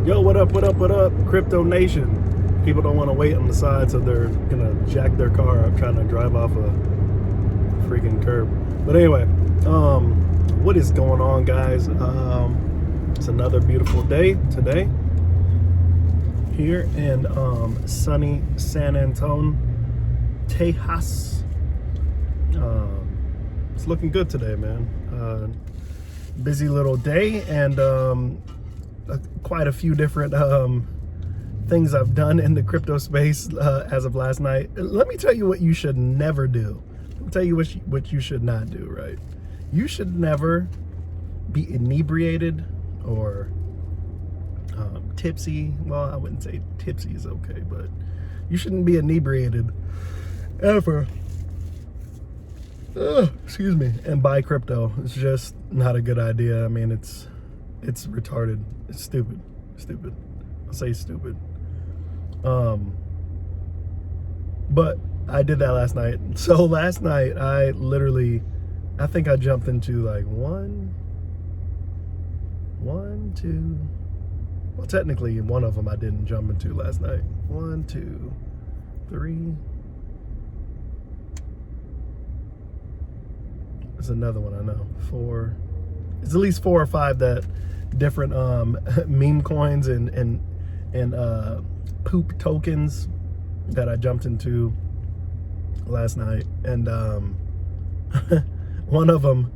Yo, what up, what up, what up? Crypto Nation. People don't want to wait on the side, so they're gonna jack their car up trying to drive off a freaking curb. But anyway, what is going on, guys? It's another beautiful day today here in sunny San Antonio, Texas. It's looking good today, man. Busy little day, and quite a few different things I've done in the crypto space as of last night. Let me tell you what you should never do. Let me tell you what you should not do, right? You should never be inebriated or tipsy. Well, I wouldn't say tipsy is okay, but you shouldn't be inebriated ever. Excuse me. And buy crypto. It's just not a good idea. I mean, it's retarded. It's stupid. I'll say stupid. But I did that last night. So last night I think I jumped into like one, two. Well, technically one of them I didn't jump into last night. 1, 2, 3. There's another one I know. 4. It's at least 4 or 5 that different meme coins and poop tokens that I jumped into last night, and one of them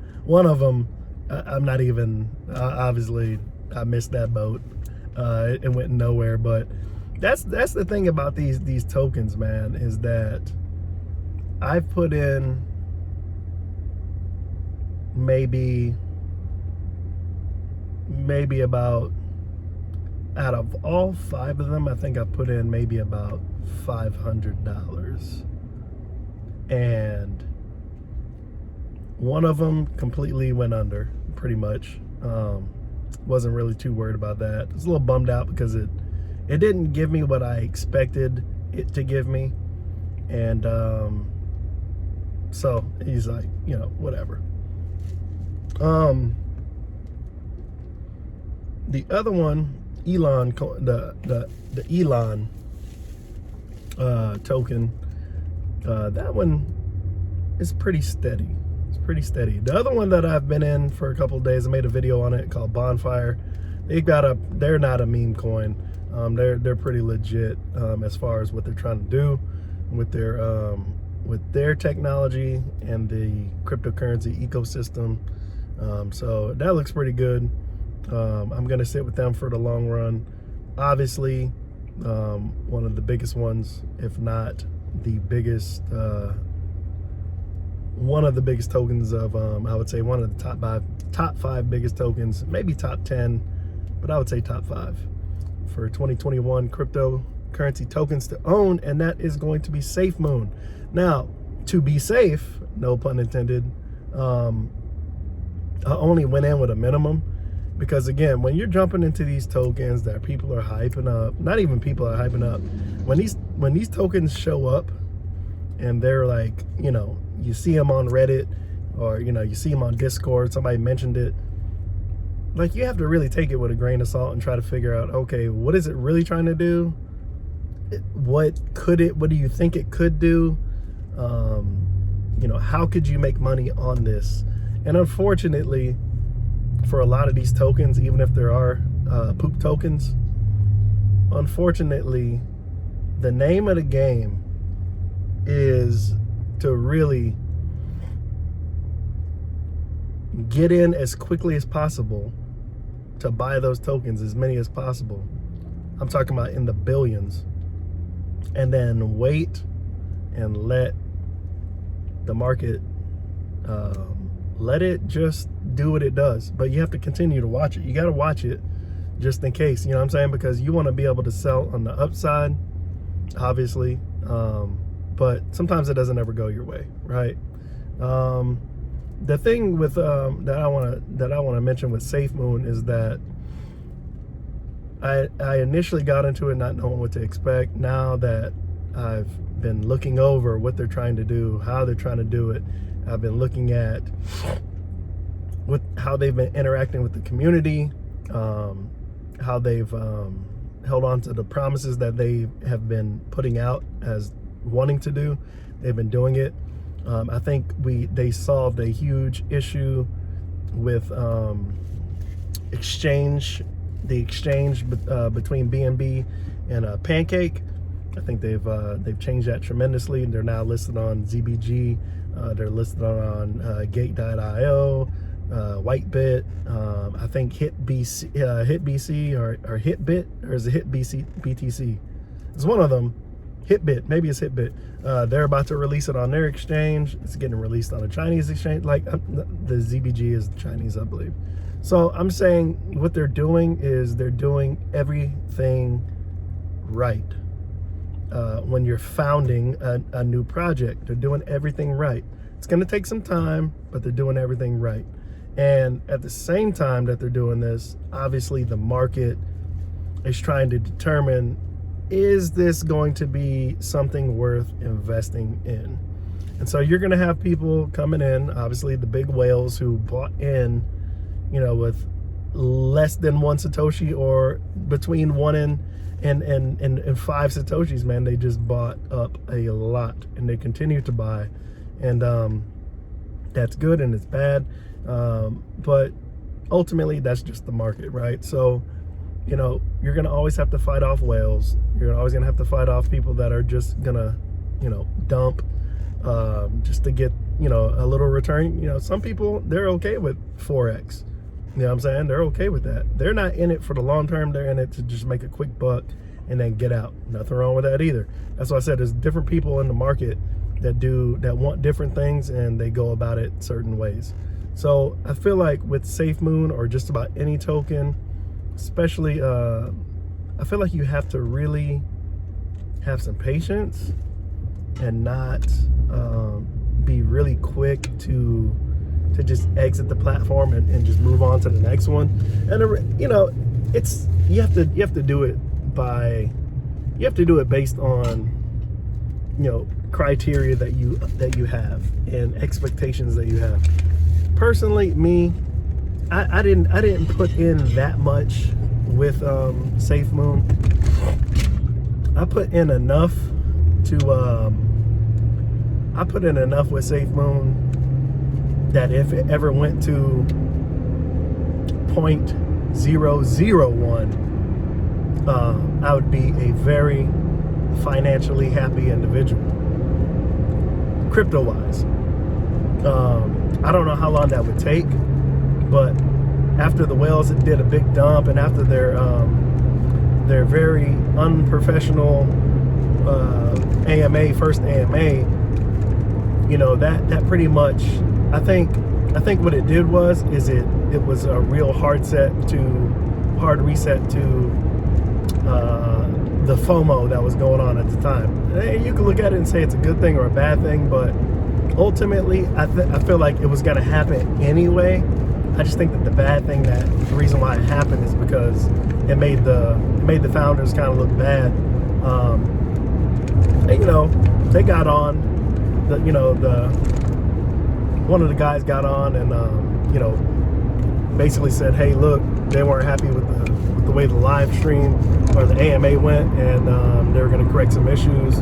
I'm not even obviously I missed that boat. It went nowhere. But that's the thing about these tokens, man, is that I've put in maybe about, out of all 5 of them, I think I put in maybe about $500, and one of them completely went under, pretty much. Wasn't really too worried about that. I was a little bummed out because it didn't give me what I expected it to give me, and so he's like, you know, whatever. The other one, Elon, the Elon token, that one is pretty steady. It's pretty steady. The other one that I've been in for a couple of days, I made a video on it called Bonfire. They're not a meme coin. They're pretty legit as far as what they're trying to do with their technology and the cryptocurrency ecosystem. So that looks pretty good. I'm gonna sit with them for the long run. Obviously, one of the biggest ones, if not the biggest, one of the biggest tokens of, I would say one of the top five biggest tokens, maybe top 10, but I would say top 5 for 2021 cryptocurrency tokens to own, and that is going to be Safemoon. Now, to be safe, no pun intended, I only went in with a minimum. Because again, when you're jumping into these tokens that people are hyping up, not even people are hyping up, when these tokens show up and they're like, you know, you see them on Reddit, or you know, you see them on Discord, somebody mentioned it, like, you have to really take it with a grain of salt and try to figure out, okay, what is it really trying to do? What do you think it could do? You know, how could you make money on this? And unfortunately, for a lot of these tokens, even if there are poop tokens, unfortunately, the name of the game is to really get in as quickly as possible to buy those tokens, as many as possible. I'm talking about in the billions, and then wait and let the market let it just do what it does. But you have to continue to watch it. You got to watch it just in case, you know what I'm saying? Because you want to be able to sell on the upside, obviously. But sometimes it doesn't ever go your way, right? The thing with that I want to mention with Safemoon is that I initially got into it not knowing what to expect. Now that I've been looking over what they're trying to do, how they're trying to do it, I've been looking at how they've been interacting with the community, how they've held on to the promises that they have been putting out as wanting to do. They've been doing it. I think they solved a huge issue with the exchange between BNB and Pancake. I think they've changed that tremendously. They're now listed on ZBG. They're listed on Gate.io, Whitebit. I think HitBC or Hitbit, or is it BTC? It's one of them. Hitbit, maybe it's Hitbit. They're about to release it on their exchange. It's getting released on a Chinese exchange. Like the ZBG is Chinese, I believe. So I'm saying what they're doing is they're doing everything right. When you're founding a new project, they're doing everything right. It's going to take some time, but they're doing everything right. And at the same time that they're doing this, obviously the market is trying to determine, is this going to be something worth investing in? And so you're going to have people coming in, obviously the big whales who bought in, you know, with less than 1 Satoshi or between 1 and 5 Satoshis, man. They just bought up a lot, and they continue to buy. And that's good and it's bad. But ultimately that's just the market, right? So, you know, you're going to always have to fight off whales. You're always going to have to fight off people that are just going to, you know, dump just to get, you know, a little return. You know, some people, they're okay with Forex. You know what I'm saying? They're okay with that. They're not in it for the long term. They're in it to just make a quick buck and then get out. Nothing wrong with that either. That's why I said there's different people in the market that want different things, and they go about it certain ways. So I feel like with Safemoon or just about any token, especially, I feel like you have to really have some patience and not be really quick to just exit the platform and just move on to the next one. And you know, it's you have to do it based on, you know, criteria that you have and expectations that you have. Personally, me, I didn't put in that much with Safemoon. I put in enough with Safemoon that if it ever went to 0.001, I would be a very financially happy individual, crypto-wise. I don't know how long that would take, but after the whales did a big dump, and after their very unprofessional first AMA, you know, that pretty much, I think what it did was it was a real hard reset to the FOMO that was going on at the time. And you can look at it and say it's a good thing or a bad thing, but ultimately I feel like it was going to happen anyway. I just think that the reason why it happened is because it made the founders kind of look bad. And, you know, they got on, one of the guys got on and, you know, basically said, hey, look, they weren't happy with the way the live stream or the AMA went, and they were going to correct some issues.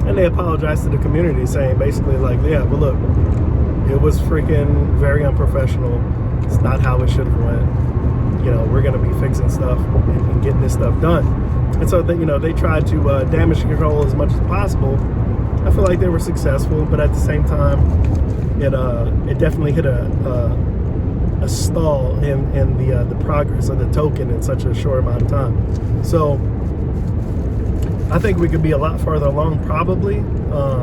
And they apologized to the community, saying basically like, yeah, but look, it was freaking very unprofessional. It's not how it should have went. You know, we're going to be fixing stuff and getting this stuff done. And so, you know, they tried to damage control as much as possible. I feel like they were successful, but at the same time, it definitely hit a stall in the progress of the token in such a short amount of time. So I think we could be a lot farther along, probably.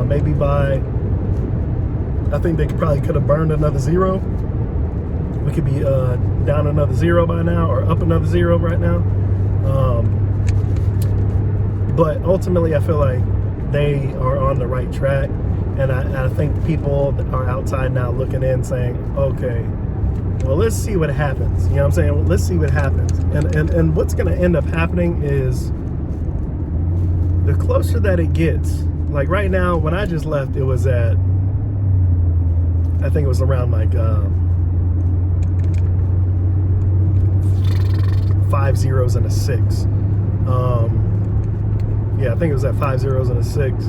Maybe by, I think they probably could have burned another 0. We could be down another 0 by now, or up another 0 right now. But ultimately, I feel like they are on the right track. And I think people are outside now looking in saying, okay, well, let's see what happens. You know what I'm saying? Let's see what happens. And what's going to end up happening is the closer that it gets, like right now, when I just left, it was at, I think it was around like at 5 zeros and a 6. Yeah, I think it was at 5 zeros and a 6.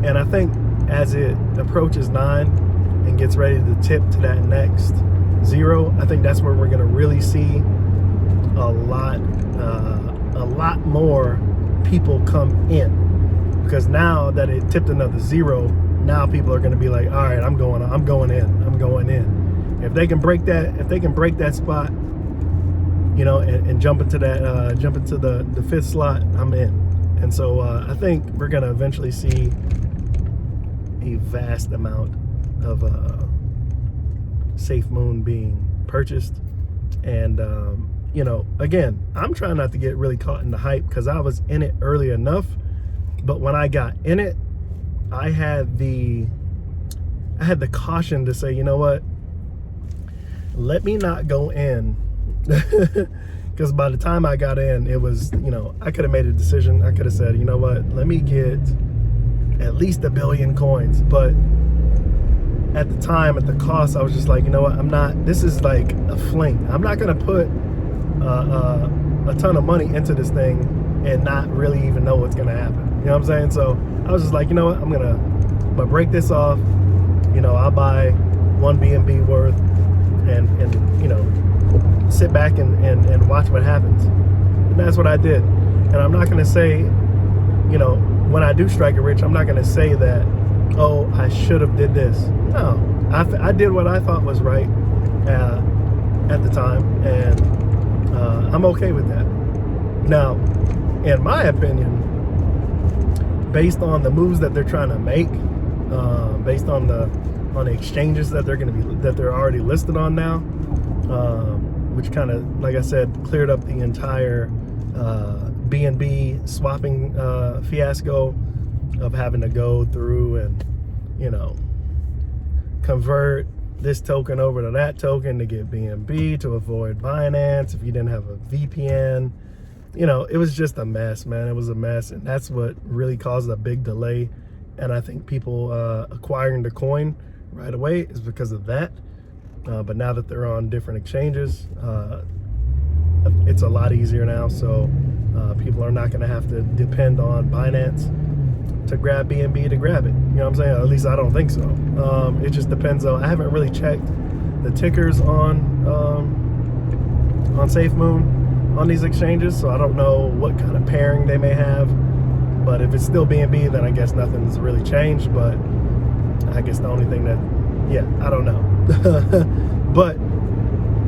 And I think as it approaches 9 and gets ready to tip to that next 0, I think that's where we're going to really see a lot more people come in. Because now that it tipped another 0, now people are going to be like, all right, I'm going in. If they can break that spot, you know, and jump into that, the 5th slot, I'm in. And so I think we're going to eventually see a vast amount of Safemoon being purchased. And you know, again, I'm trying not to get really caught in the hype because I was in it early enough. But when I got in it, I had the caution to say, you know what, let me not go in. Because by the time I got in, it was, you know, I could have made a decision. I could have said, you know what, let me get at least 1 billion coins. But at the time, at the cost, I was just like, you know what, this is like a fling. I'm not going to put a ton of money into this thing and not really even know what's going to happen. You know what I'm saying? So I was just like, you know what, I'm gonna break this off. You know, I'll buy 1 BNB worth and you know, sit back and watch what happens. And that's what I did. And I'm not gonna say, you know, when I do strike it rich, I'm not gonna say that, oh, I should have did this. No, I did what I thought was right at the time, and I'm okay with that. Now, in my opinion, based on the moves that they're trying to make, based on the exchanges that they're already listed on now, which kind of, like I said, cleared up the entire BNB swapping fiasco of having to go through and, you know, convert this token over to that token to get BNB to avoid Binance if you didn't have a VPN. You know, it was just a mess, man. It was a mess, and that's what really caused a big delay. And I think people acquiring the coin right away is because of that. But now that they're on different exchanges, it's a lot easier now. So people are not going to have to depend on Binance to grab BNB to grab it. You know what I'm saying? At least I don't think so. It just depends on. I haven't really checked the tickers on Safemoon on these exchanges, so I don't know what kind of pairing they may have. But if it's still BNB, then I guess nothing's really changed. But I guess the only thing that, yeah, I don't know. But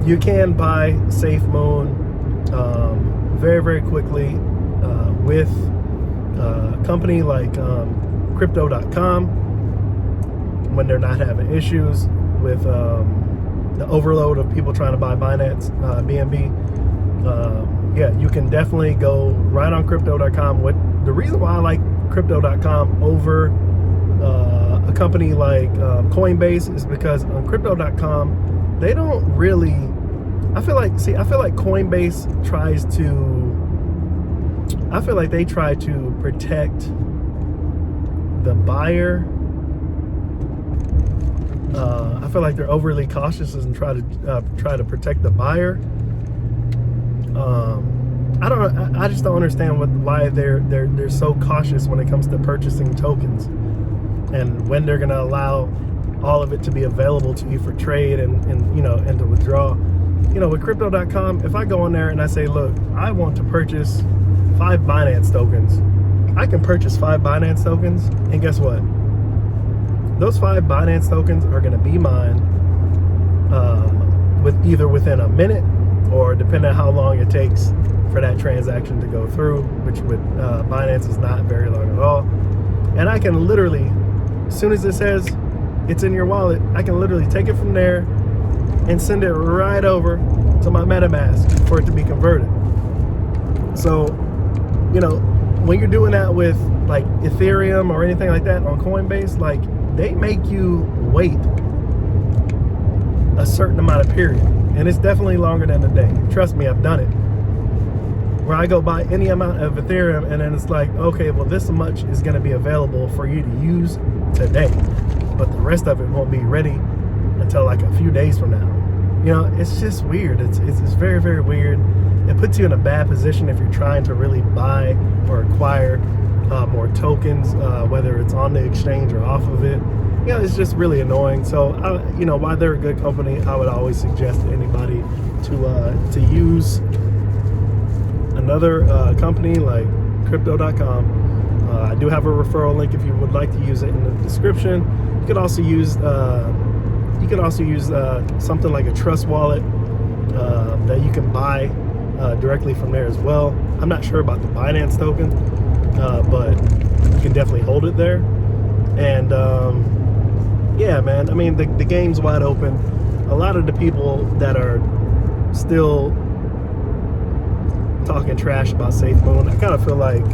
you can buy Safemoon very, very quickly with a company like Crypto.com when they're not having issues with the overload of people trying to buy Binance BNB. Yeah, you can definitely go right on Crypto.com. The reason why I like Crypto.com over a company like Coinbase is because on Crypto.com, they don't really, I feel like Coinbase tries to, I feel like they try to protect the buyer. I feel like they're overly cautious and try to protect the buyer. I just don't understand why they're so cautious when it comes to purchasing tokens, and when they're going to allow all of it to be available to you for trade and you know, and to withdraw. You know, with Crypto.com, if I go on there and I say, look, I want to purchase 5 Binance tokens, I can purchase 5 Binance tokens, and guess what? Those 5 Binance tokens are going to be mine either within a minute, or depending on how long it takes for that transaction to go through, which with Binance is not very long at all. And I can literally, as soon as it says it's in your wallet, I can literally take it from there and send it right over to my MetaMask for it to be converted. So, you know, when you're doing that with like Ethereum or anything like that on Coinbase, like, they make you wait a certain amount of period, and it's definitely longer than a day. Trust me, I've done it, where I go buy any amount of Ethereum, and then it's like, okay, well, this much is going to be available for you to use today, but the rest of it won't be ready until like a few days from now. You know, it's just weird. It's very, very weird. it puts you in a bad position if you're trying to really buy or acquire more tokens, whether it's on the exchange or off of it. It's just really annoying. So while they're a good company, I would always suggest to anybody to use another company like crypto.com. I do have a referral link if you would like to use it in the description. You could also use something like a Trust Wallet that you can buy directly from there as well. I'm not sure about the Binance token, but you can definitely hold it there. And yeah, man, I mean, the game's wide open. A lot of the people that are still talking trash about Safemoon, I kind of feel like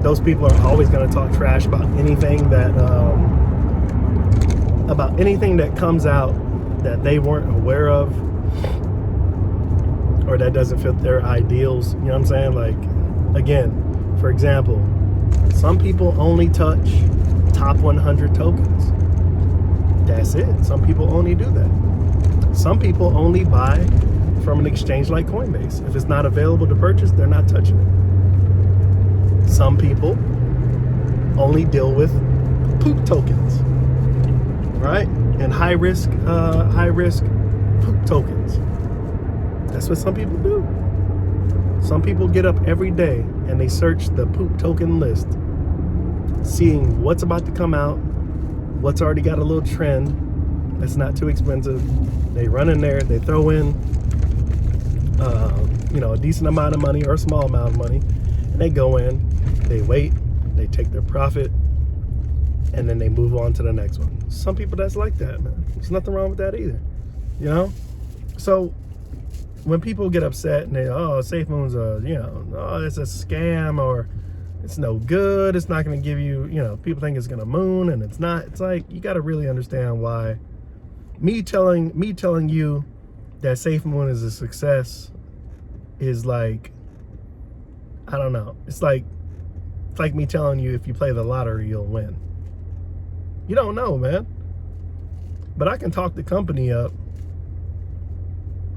those people are always going to talk trash about anything that comes out that they weren't aware of or that doesn't fit their ideals. You know what I'm saying? Like, again, for example, some people only touch top 100 tokens. That's it. Some people only do that. Some people only buy from an exchange like Coinbase. If it's not available to purchase, they're not touching it. Some people only deal with poop tokens, right? And high risk poop tokens. That's what some people do. Some people get up every day and they search the poop token list, seeing what's about to come out, what's already got a little trend that's not too expensive. They run in there, they throw in a decent amount of money or a small amount of money, and they go in, they wait, they take their profit, and then they move on to the next one. Some people that's like that, man. There's nothing wrong with that either, So when people get upset and they, Safemoon's it's a scam, or it's no good, it's not going to give you, people think it's going to moon, and it's not. It's like, you got to really understand why me telling you that Safemoon is a success is like, I don't know. It's like me telling you if you play the lottery, you'll win. You don't know, man. But I can talk the company up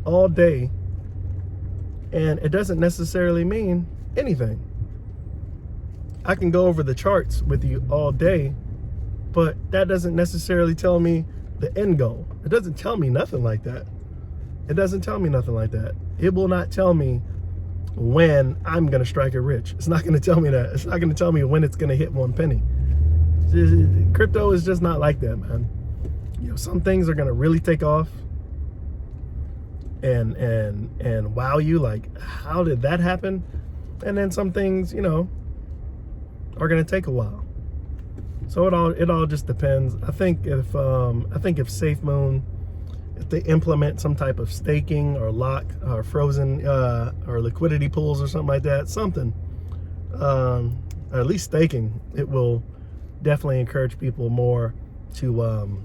all day, and it doesn't necessarily mean anything. I can go over the charts with you all day, but that doesn't necessarily tell me the end goal. It doesn't tell me nothing like that. It doesn't tell me nothing like that. It will not tell me when I'm going to strike it rich. It's not going to tell me that. It's not going to tell me when it's going to hit 1 penny. Crypto is just not like that, man. Some things are going to really take off and wow you, like, how did that happen? And then some things, are going to take a while. So it all just depends. I think if Safemoon, if they implement some type of staking or lock or frozen or liquidity pools or something like that, or at least staking, it will definitely encourage people more to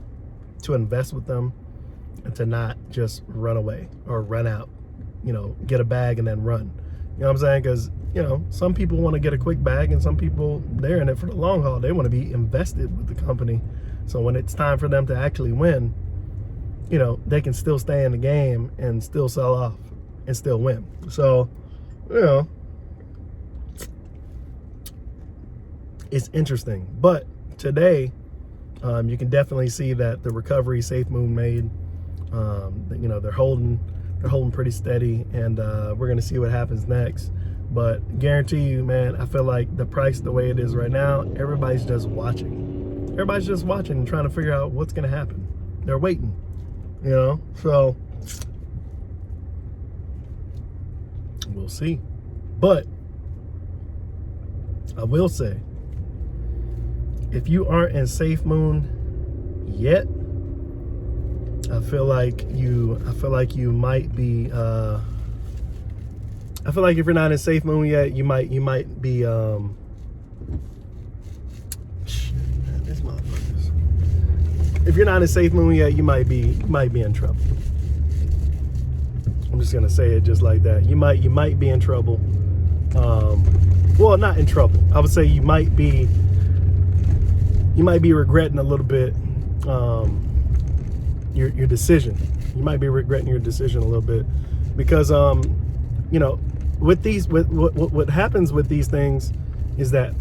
invest with them and to not just run away or run out, get a bag and then run. You know what I'm saying? Because, some people want to get a quick bag, and some people, they're in it for the long haul. They want to be invested with the company. So when it's time for them to actually win, they can still stay in the game and still sell off and still win. So, it's interesting. But today, you can definitely see that the recovery Safemoon made, they're holding pretty steady, and we're going to see what happens next. But guarantee you, man, I feel like the price, the way it is right now, everybody's just watching. Everybody's just watching and trying to figure out what's going to happen. They're waiting, so we'll see. But I will say, if you aren't in Safemoon yet, I feel like you might be. I feel like if you're not in Safemoon yet, you might be. Shit, man, this motherfuckers. If you're not in Safemoon yet, you might be in trouble. I'm just gonna say it just like that. You might be in trouble. Well, not in trouble. I would say you might be regretting a little bit your decision. You might be regretting your decision a little bit, because you know, with these, what happens with these things is that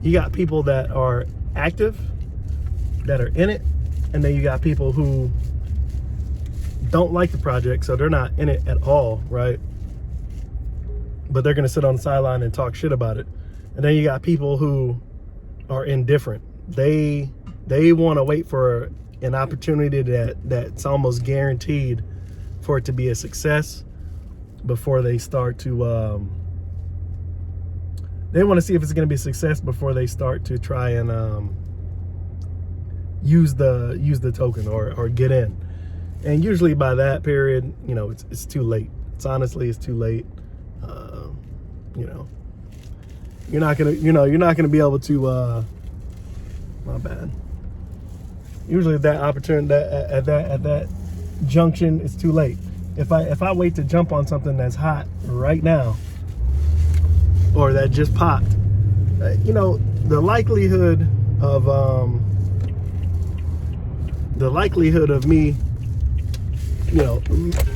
you got people that are active, that are in it, and then you got people who don't like the project, so they're not in it at all, right? But they're gonna sit on the sideline and talk shit about it. And then you got people who are indifferent. They want to wait for an opportunity that's almost guaranteed for it to be a success before they start to they want to see if it's going to be a success before they start to try and use the token or get in. And usually by that period, you know, it's too late. It's too late. You know, you're not gonna be able to my bad. Usually that opportunity at that junction, it's too late. If I wait to jump on something that's hot right now or that just popped, you know, the likelihood of me, you know,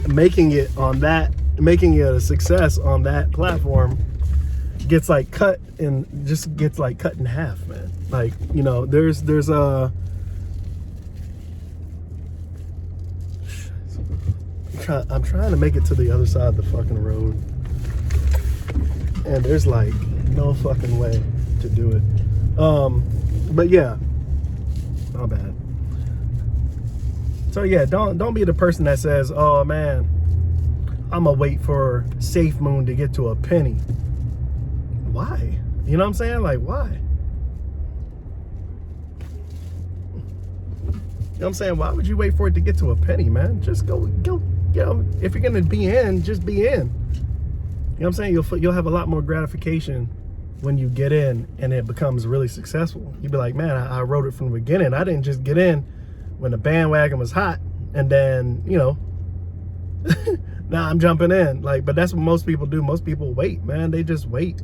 making it a success on that platform gets like cut in half, man. Like, you know, there's I'm trying to make it to the other side of the fucking road, and there's like no fucking way to do it. But yeah, my bad. So yeah, don't be the person that says, oh man, I'm gonna wait for Safemoon to get to a penny. Why? You know what I'm saying? Like, why? You know what I'm saying? Why would you wait for it to get to a penny, man? Just go, you know, if you're gonna be in, just be in. You know what I'm saying? You'll have a lot more gratification when you get in and it becomes really successful. You'd be like, man, I wrote it from the beginning. I didn't just get in when the bandwagon was hot and then, you know, now I'm jumping in. Like, but that's what most people do. Most people wait, man. They just wait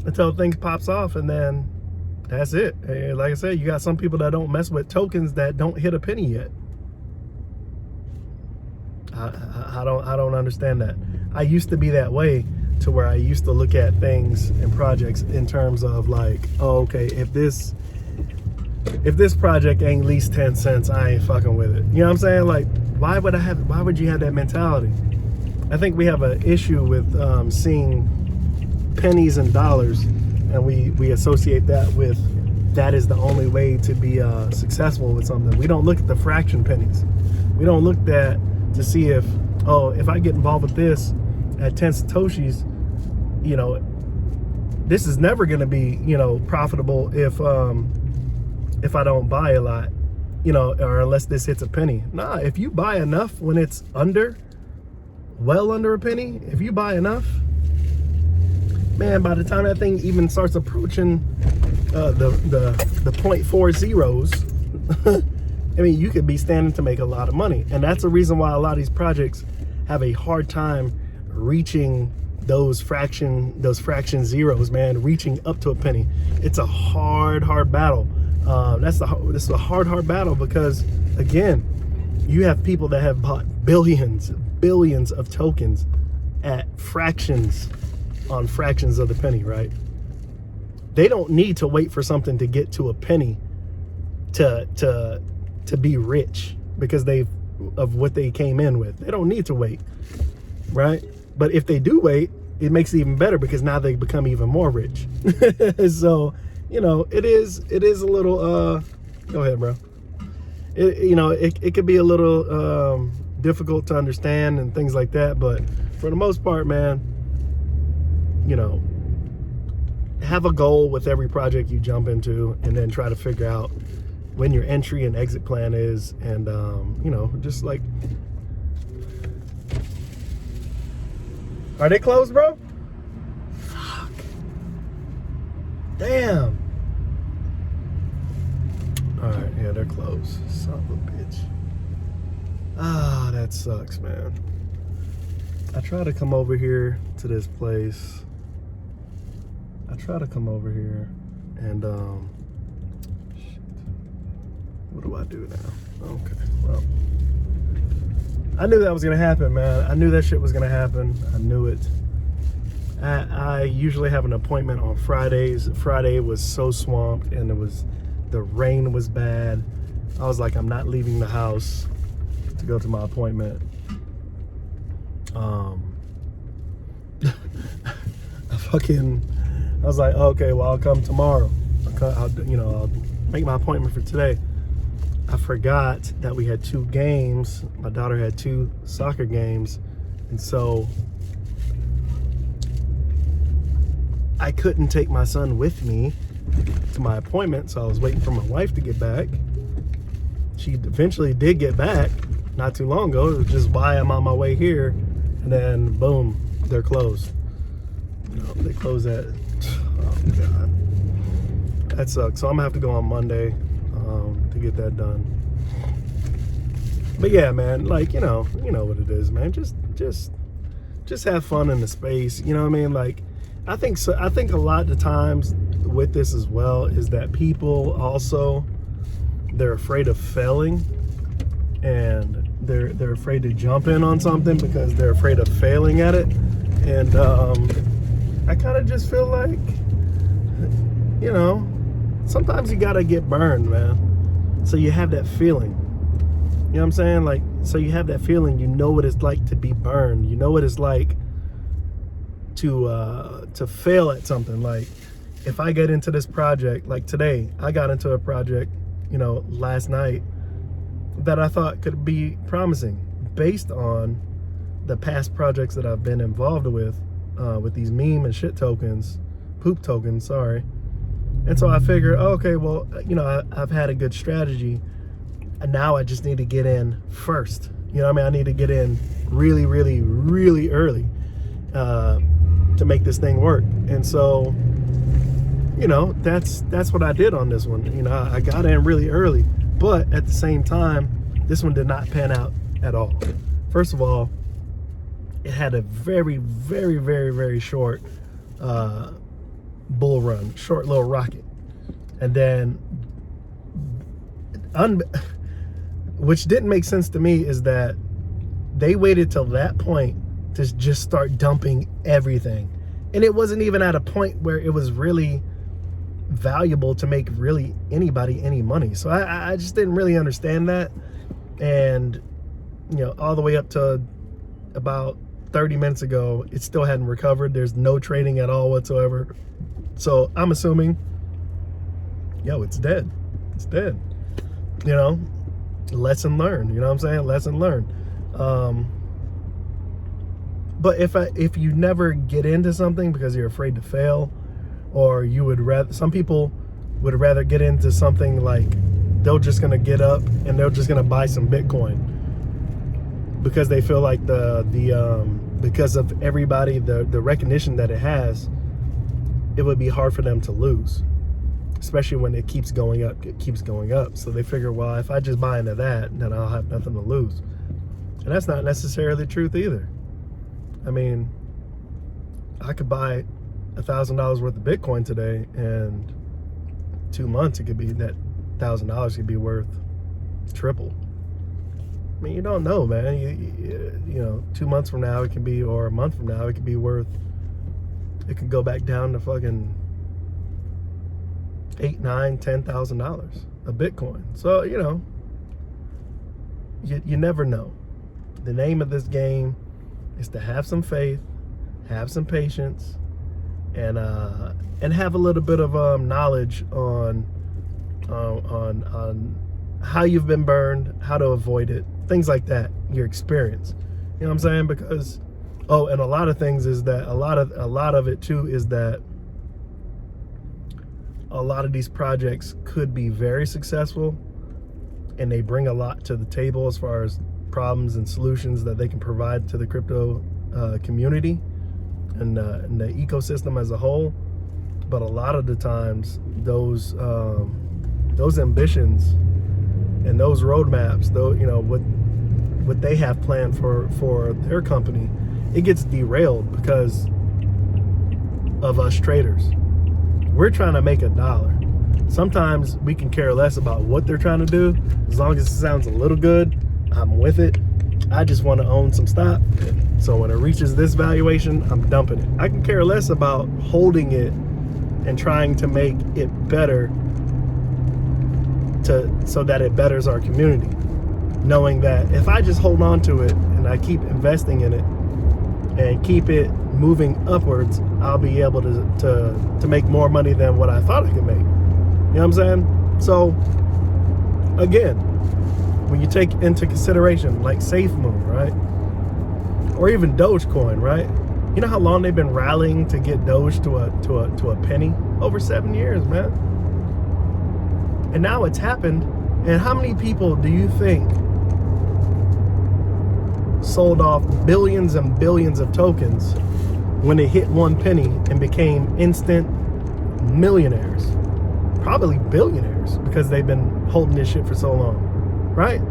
until things pops off, and then that's it. And like I said, you got some people that don't mess with tokens that don't hit a penny yet. I don't understand that. I used to be that way, to where I used to look at things and projects in terms of like, oh, okay, if this project ain't at least 10 cents, I ain't fucking with it. You know what I'm saying? Like, why would you have that mentality? I think we have an issue with seeing pennies and dollars, and we associate that with, that is the only way to be successful with something. We don't look at the fraction pennies. We don't look at to see if, oh, if I get involved with this at 10 Satoshis, you know, this is never going to be, you know, profitable if I don't buy a lot, you know, or unless this hits a penny. Nah, if you buy enough when it's well under a penny, if you buy enough, man, by the time that thing even starts approaching the 0.4 zeros, I mean, you could be standing to make a lot of money. And that's the reason why a lot of these projects have a hard time reaching those fraction zeros, man, reaching up to a penny. It's a hard battle. This is a hard battle because, again, you have people that have bought billions of tokens at fractions on fractions of the penny, right? They don't need to wait for something to get to a penny to be rich because of what they came in with. They don't need to wait, right? But if they do wait, it makes it even better because now they become even more rich. So, you know, it is a little go ahead, bro. You know, it could be a little difficult to understand and things like that, but for the most part, man, you know, have a goal with every project you jump into, and then try to figure out when your entry and exit plan is, and you know, just like, are they closed, bro? Fuck. Damn. All right, yeah, they're closed. Son of a bitch. Ah, that sucks, man. I try to come over here to this place. I try to come over here and shit. What do I do now? Okay, well, I knew that was gonna happen, man. I knew that shit was gonna happen. I knew it. I usually have an appointment on Fridays. Friday was so swamped, and the rain was bad. I was like, I'm not leaving the house to go to my appointment. I was like, okay, well, I'll come tomorrow. I'll make my appointment for today. I forgot that we had 2 games. My daughter had 2 soccer games, and so I couldn't take my son with me to my appointment, so I was waiting for my wife to get back. She eventually did get back not too long ago, which is why I'm on my way here. And then, boom, they're closed. They close at, oh God. That sucks. So I'm gonna have to go on Monday to get that done. But yeah, man, like, you know what it is, man. Just have fun in the space. You know what I mean? Like, I think a lot of the times with this as well is that people also, they're afraid of failing, and they're afraid to jump in on something because they're afraid of failing at it. And I kind of just feel like, sometimes you gotta get burned, man, so you have that feeling. You know what I'm saying? Like, so you have that feeling, you know what it's like to be burned, you know what it's like to fail at something. Like, if I get into this project, like today, I got into a project, last night, that I thought could be promising based on the past projects that I've been involved with these meme and shit tokens, poop tokens, sorry. And so I figured, okay, well, I've had a good strategy, and now I just need to get in first. You know what I mean? I need to get in really, really, really early to make this thing work. And so, that's what I did on this one. I got in really early, but at the same time, this one did not pan out at all. First of all, it had a very, very, very, very short bull run, short little rocket. And then, which didn't make sense to me, is that they waited till that point to just start dumping everything. And it wasn't even at a point where it was really valuable to make really anybody any money. So I just didn't really understand that. And, all the way up to about 30 minutes ago, it still hadn't recovered. There's no trading at all whatsoever. So I'm assuming, it's dead. It's dead. Lesson learned. You know what I'm saying? Lesson learned. But if you never get into something because you're afraid to fail, or some people would rather get into something like they're just gonna get up and they're just gonna buy some Bitcoin because they feel like because of everybody, the recognition that it has, it would be hard for them to lose, especially when it keeps going up. It keeps going up. So they figure, well, if I just buy into that, then I'll have nothing to lose. And that's not necessarily the truth either. I mean, I could buy $1,000 worth of Bitcoin today, and 2 months it could be that $1,000 could be worth triple. I mean, you don't know, man. You 2 months from now it can be, or a month from now it could be worth. It could go back down to fucking $8,000, $9,000, $10,000 a Bitcoin. So you never know. The name of this game is to have some faith, have some patience, and have a little bit of knowledge on how you've been burned, how to avoid it, things like that, your experience. You know what I'm saying? Because and a lot of things is that a lot of it too is that a lot of these projects could be very successful, and they bring a lot to the table as far as problems and solutions that they can provide to the crypto community and the ecosystem as a whole. But a lot of the times, those ambitions and those roadmaps, though, what they have planned for their company, it gets derailed because of us traders. We're trying to make $1. Sometimes we can care less about what they're trying to do. As long as it sounds a little good, I'm with it. I just want to own some stock. So when it reaches this valuation, I'm dumping it. I can care less about holding it and trying to make it better so that it betters our community. Knowing that if I just hold on to it and I keep investing in it and keep it moving upwards, I'll be able to make more money than what I thought I could make. You know what I'm saying? So again, when you take into consideration like Safemoon, right? Or even Dogecoin, right? You know how long they've been rallying to get Doge to a penny? Over 7 years, man. And now it's happened. And how many people do you think sold off billions and billions of tokens when it hit 1 penny and became instant millionaires? Probably billionaires, because they've been holding this shit for so long, right?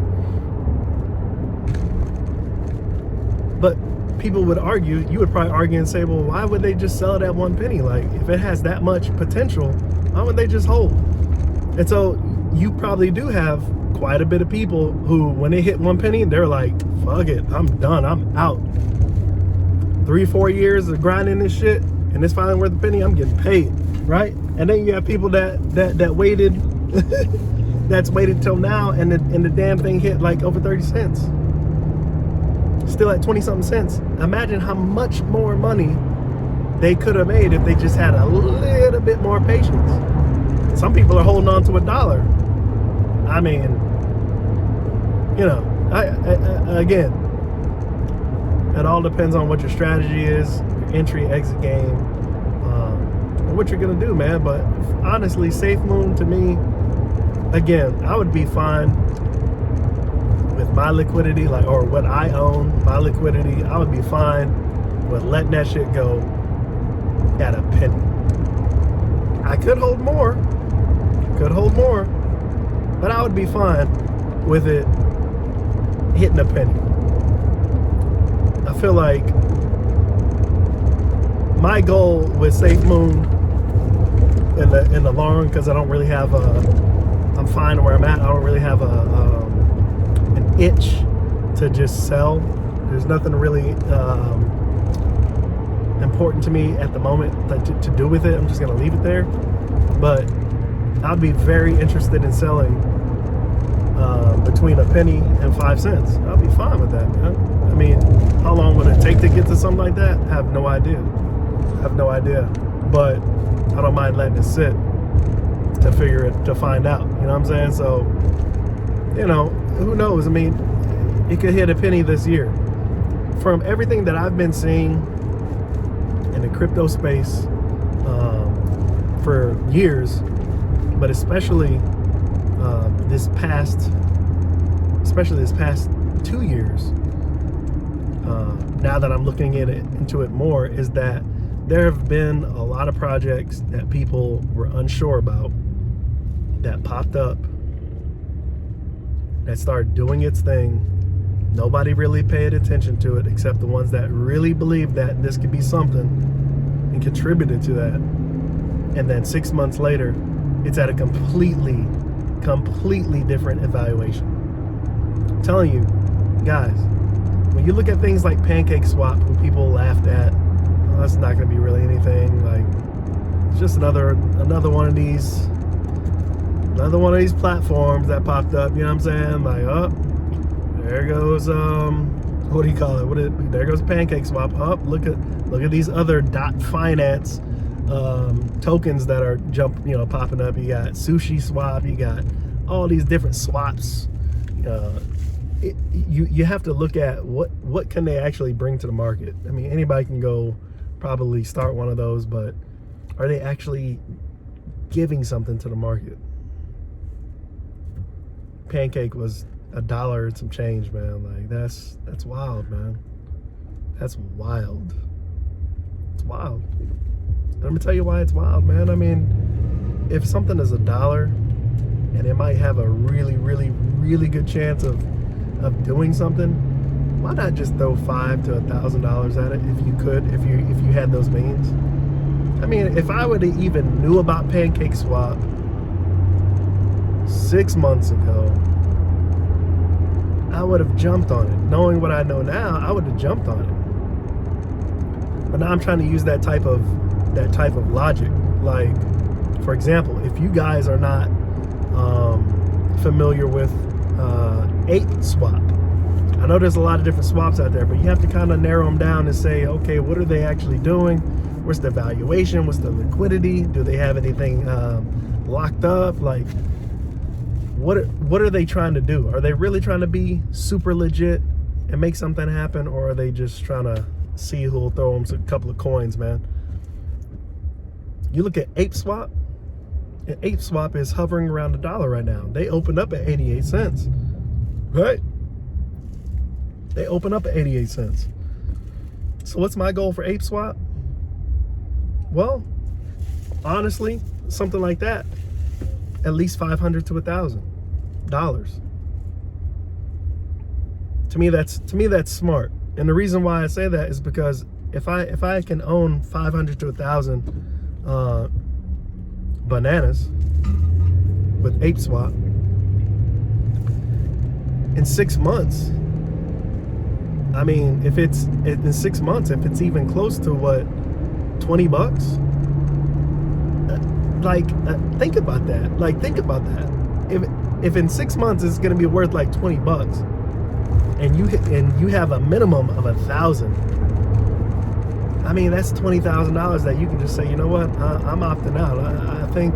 But people would argue, you would probably argue and say, well, why would they just sell it at 1 penny? Like, if it has that much potential, why would they just hold? And so you probably do have quite a bit of people who, when they hit 1 penny, they're like, fuck it, I'm done, I'm out. 3-4 years of grinding this shit, and it's finally worth a penny, I'm getting paid, right? And then you have people that waited, that's waited till now, and the damn thing hit like over 30 cents. Still at 20-something cents. Imagine how much more money they could have made if they just had a little bit more patience. Some people are holding on to $1. I mean, you know, again, it all depends on what your strategy is, your entry, exit game, and what you're gonna do, man. But honestly, Safemoon, to me, again, I would be fine with my liquidity, like, or what I own, my liquidity. I would be fine with letting that shit go at a penny. I could hold more, but I would be fine with it hitting a penny. I feel like my goal with Safemoon in the long run, because I don't really have I'm fine where I'm at. I don't really have an itch to just sell. There's nothing really important to me at the moment to do with it. I'm just gonna leave it there. But I'd be very interested in selling between a penny and 5 cents. I'll be fine with that, man. I mean, how long would it take to get to something like that? I have no idea. But I don't mind letting it sit to find out. You know what I'm saying? So, you know, who knows? I mean, it could hit a penny this year. From everything that I've been seeing in the crypto space for years, but especially this past 2 years, now that I'm looking at it into it more, is that there have been a lot of projects that people were unsure about that popped up, that started doing its thing. Nobody really paid attention to it except the ones that really believed that this could be something and contributed to that. And then 6 months later, it's at a completely different evaluation. I'm telling you, guys, when you look at things like Pancake Swap, who people laughed at, oh, that's not going to be really anything. Like, it's just another one of these platforms that popped up. You know what I'm saying? Like, oh, there goes what do you call it? There goes Pancake Swap. Oh, look at these other .finance tokens that are popping up. You got Sushi Swap. You got all these different swaps. You have to look at what can they actually bring to the market. I mean, anybody can go probably start one of those, but are they actually giving something to the market? Pancake was $1 and some change, man. Like, that's wild, man. That's wild. It's wild. Let me tell you why it's wild, man. I mean, if something is $1 and it might have a really, really, really good chance of doing something, why not just throw $500 to $1,000 at it if you could, if you had those means? I mean, if I would have even knew about Pancake Swap 6 months ago, I would have jumped on it. Knowing what I know now, I would have jumped on it. But now I'm trying to use that type of logic. Like, for example, if you guys are not familiar with ApeSwap, I know there's a lot of different swaps out there, but you have to kind of narrow them down and say, okay, what are they actually doing? What's the valuation? What's the liquidity? Do they have anything locked up? Like, what are they trying to do? Are they really trying to be super legit and make something happen, or are they just trying to see who'll throw them a couple of coins, man? You look at ApeSwap, and ApeSwap is hovering around $1 right now. They opened up at 88 cents, right? They opened up at 88 cents. So what's my goal for ApeSwap? Well, honestly, something like that. At least $500 to $1,000. To me, that's smart. And the reason why I say that is because if I can own 500 to 1,000 bananas with ApeSwap in 6 months, I mean, if it's in 6 months, if it's even close to what, 20 bucks? Think about that. Like, think about that. If in 6 months it's gonna be worth like 20 bucks, and you have a minimum of 1,000, I mean, that's $20,000 that you can just say, you know what, I'm opting out. I think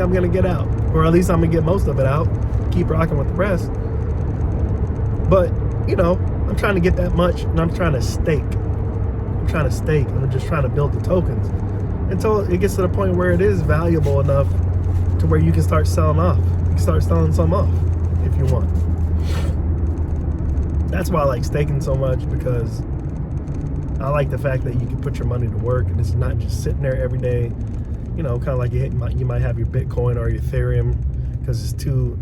I'm gonna get out, or at least I'm gonna get most of it out. Keep rocking with the rest. But you know, I'm trying to get that much, and I'm trying to stake. I'm just trying to build the tokens until it gets to the point where it is valuable enough to where you can start selling off. You can start selling some off if you want. That's why I like staking so much, because I like the fact that you can put your money to work and it's not just sitting there every day. You know, kind of like you might have your Bitcoin or your Ethereum because it's too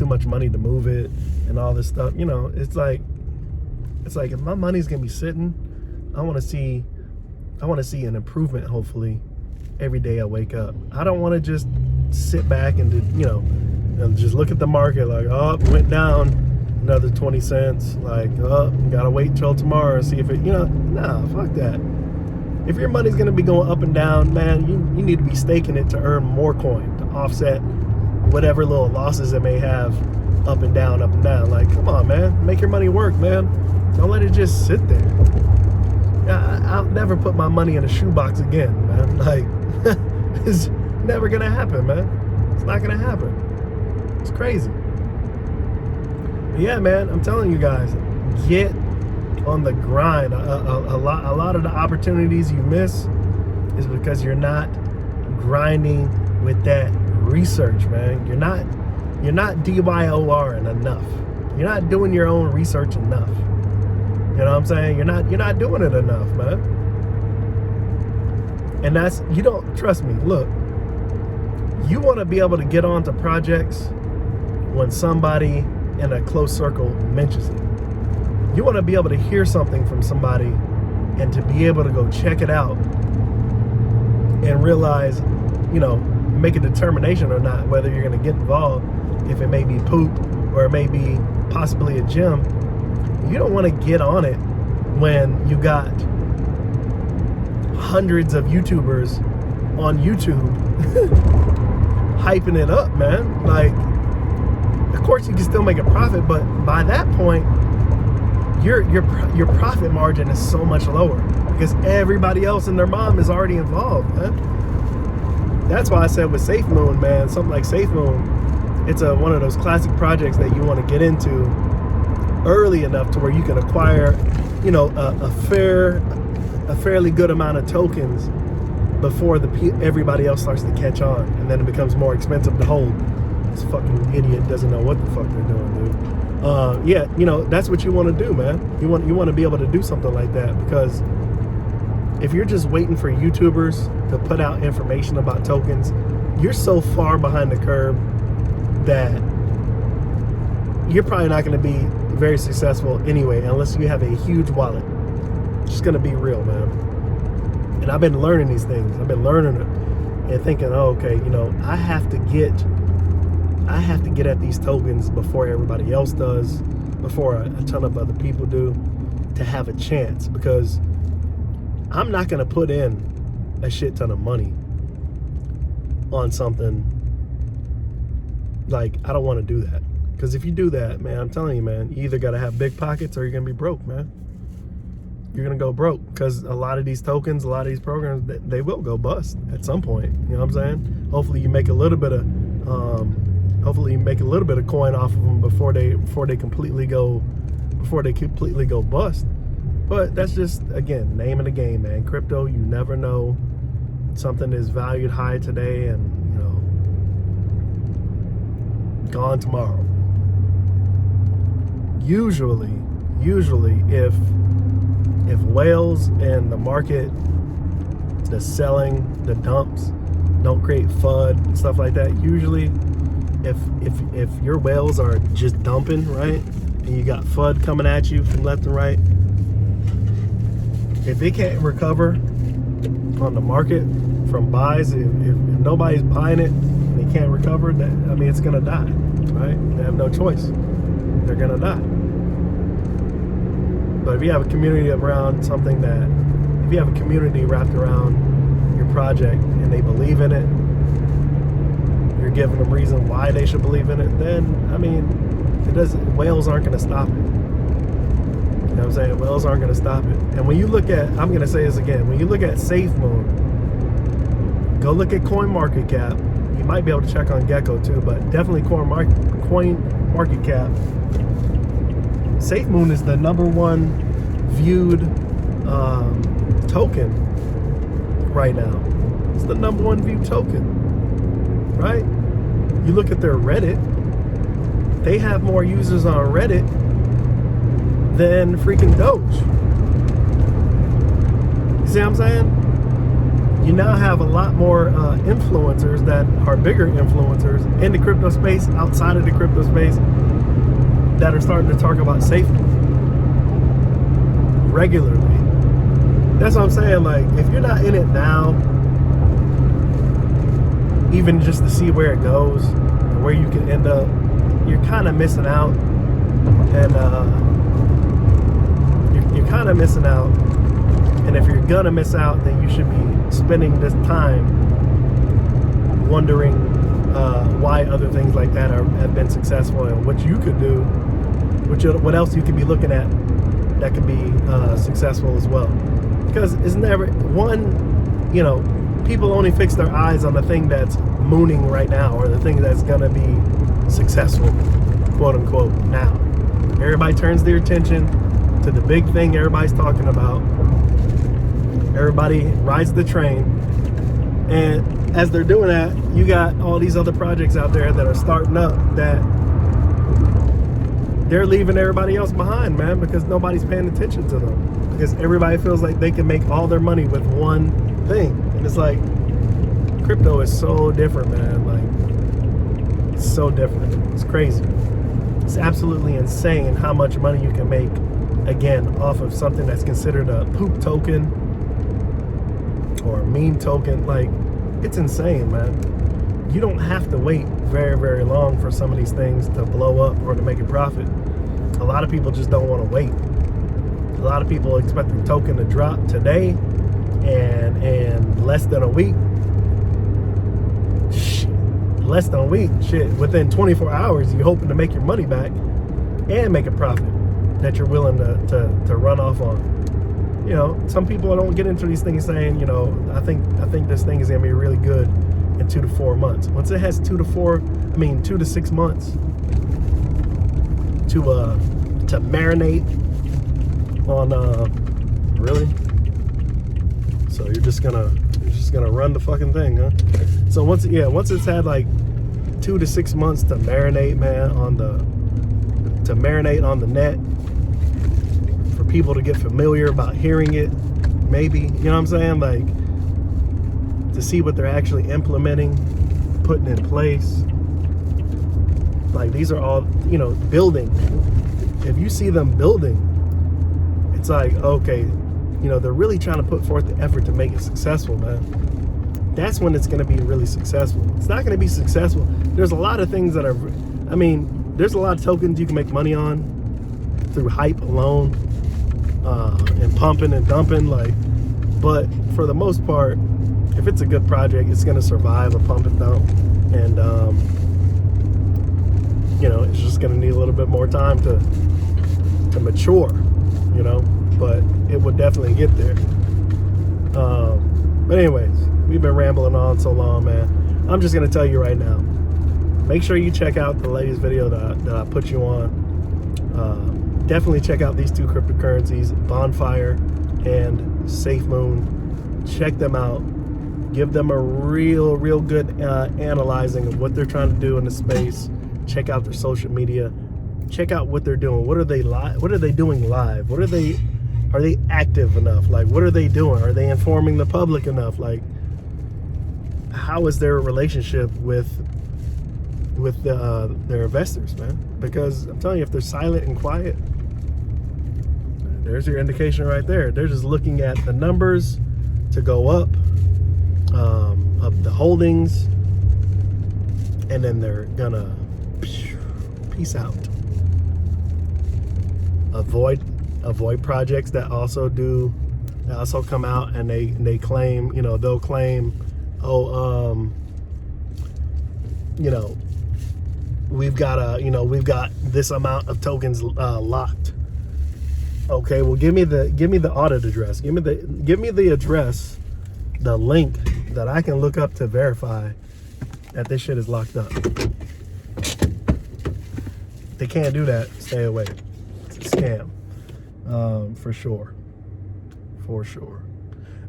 much money to move it and all this stuff. You know, it's like if my money's gonna be sitting, I want to see an improvement, hopefully, every day I wake up. I don't want to just sit back and and just look at the market like, oh, it went down another 20 cents. Like, oh, gotta wait till tomorrow and see if it, nah, fuck that. If your money's gonna be going up and down, man, you need to be staking it to earn more coin, to offset whatever little losses it may have up and down, up and down. Like, come on, man, make your money work, man. Don't let it just sit there. I'll never put my money in a shoebox again, man. Like, it's never gonna happen, man. It's not gonna happen. It's crazy. But yeah, man, I'm telling you guys, get on the grind. A lot of the opportunities you miss is because you're not grinding with that research, man. You're not DYORing enough. You're not doing your own research enough. You know what I'm saying? You're not doing it enough, man. And you don't, trust me, look, you want to be able to get onto projects when somebody in a close circle mentions it. You want to be able to hear something from somebody and to be able to go check it out and realize, make a determination or not whether you're going to get involved, if it may be poop or it may be possibly a gem. You don't want to get on it when you got hundreds of YouTubers on YouTube hyping it up, man. Like, of course you can still make a profit, but by that point, your profit margin is so much lower because everybody else and their mom is already involved, man. That's why I said with Safemoon, man, something like Safemoon, it's one of those classic projects that you want to get into early enough to where you can acquire, a fairly good amount of tokens before everybody else starts to catch on, and then it becomes more expensive to hold. This fucking idiot doesn't know what the fuck they're doing, dude. Yeah, that's what you want to do, man. You want to be able to do something like that, because if you're just waiting for YouTubers to put out information about tokens, you're so far behind the curve that you're probably not going to be very successful anyway, unless you have a huge wallet. Just going to be real, man. And I've been learning these things. I've been learning it and thinking, oh, okay, I have to get at these tokens before everybody else does. before a ton of other people do to have a chance, because I'm not going to put in a shit ton of money on something. Like, I don't want to do that, because if you do that, man, I'm telling you, man, you either got to have big pockets or you're going to be broke, man. You're going to go broke, because a lot of these tokens, a lot of these programs, they will go bust at some point. You know what I'm saying? Hopefully you make a little bit of coin off of them before they completely go bust. But that's just, again, name of the game, man. Crypto, you never know. Something is valued high today and, you know, gone tomorrow. Usually if whales and the market, the selling, the dumps don't create FUD, stuff like that, usually if your whales are just dumping, right, and you got FUD coming at you from left and right, if they can't recover on the market from buys, if nobody's buying it and they can't recover, that, I mean, it's gonna die, right? They have no choice. They're gonna die. But if you have a community around something if you have a community wrapped around your project and they believe in it, you're giving them reason why they should believe in it, then, I mean, whales aren't gonna stop it. You know what I'm saying? Whales aren't going to stop it. And when you look at, I'm going to say this again, when you look at Safemoon, go look at CoinMarketCap. You might be able to check on Gecko too, but definitely CoinMarketCap. Safemoon is the #1 viewed token right now. It's the #1 viewed token, right? You look at their Reddit, they have more users on Reddit than freaking Doge. You see what I'm saying? You now have a lot more influencers that are bigger influencers in the crypto space, outside of the crypto space, that are starting to talk about safety regularly. That's what I'm saying. Like, if you're not in it now, even just to see where it goes and where you can end up, you're kind of missing out. And you're kind of missing out. And if you're gonna miss out, then you should be spending this time wondering why other things like that have been successful, and what you could do, what else you could be looking at that could be successful as well. Because it's never one, you know, people only fix their eyes on the thing that's mooning right now, or the thing that's gonna be successful, quote unquote, now. Everybody turns their attention to the big thing everybody's talking about. Everybody rides the train, and as they're doing that, you got all these other projects out there that are starting up that they're leaving everybody else behind, man, because nobody's paying attention to them, because everybody feels like they can make all their money with one thing. And it's like, crypto is so different, man. Like, it's so different. It's crazy. It's absolutely insane how much money you can make, again, off of something that's considered a poop token or a meme token. Like, it's insane, man. You don't have to wait very, very long for some of these things to blow up or to make a profit. A lot of people just don't want to wait. A lot of people expect the token to drop today, and in less than a week, within 24 hours, you're hoping to make your money back and make a profit that you're willing to run off on. You know, some people don't get into these things saying, you know, I think this thing is gonna be really good in 2 to 4 months. Once it has 2 to 6 months to marinate on, really? So you're just gonna run the fucking thing, huh? So once it's had like 2 to 6 months to marinate, man, on the net, for people to get familiar about hearing it, maybe, you know what I'm saying? Like, to see what they're actually implementing, putting in place. Like, these are all, you know, building. If you see them building, it's like, okay, you know, they're really trying to put forth the effort to make it successful, man. That's when it's going to be really successful. It's not going to be successful. There's a lot of things that are, I mean, there's a lot of tokens you can make money on. through hype alone, and pumping and dumping, like. But for the most part, if it's a good project, it's gonna survive a pump and dump, and you know, it's just gonna need a little bit more time to mature, you know. But it would definitely get there. But anyways, we've been rambling on so long, man. I'm just gonna tell you right now, make sure you check out the latest video that I put you on. Definitely check out these two cryptocurrencies, Bonfire and Safemoon. Check them out. Give them a real good analyzing of what they're trying to do in the space. Check out their social media. Check out what they're doing. What are they doing live? Are they active enough? Like, what are they doing? Are they informing the public enough? Like, how is their relationship with their investors, man? Because I'm telling you, if they're silent and quiet, there's your indication right there. They're just looking at the numbers to go up, of the holdings, and then they're gonna peace out. Avoid projects that also come out and they claim, you know, they'll claim, oh, you know, we've got this amount of tokens locked. Okay, well, give me the audit address. Give me the address, the link that I can look up to verify that this shit is locked up. They can't do that. Stay away. It's a scam, for sure.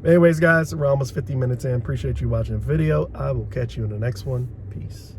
Anyways, guys, we're almost 50 minutes in. Appreciate you watching the video. I will catch you in the next one. Peace.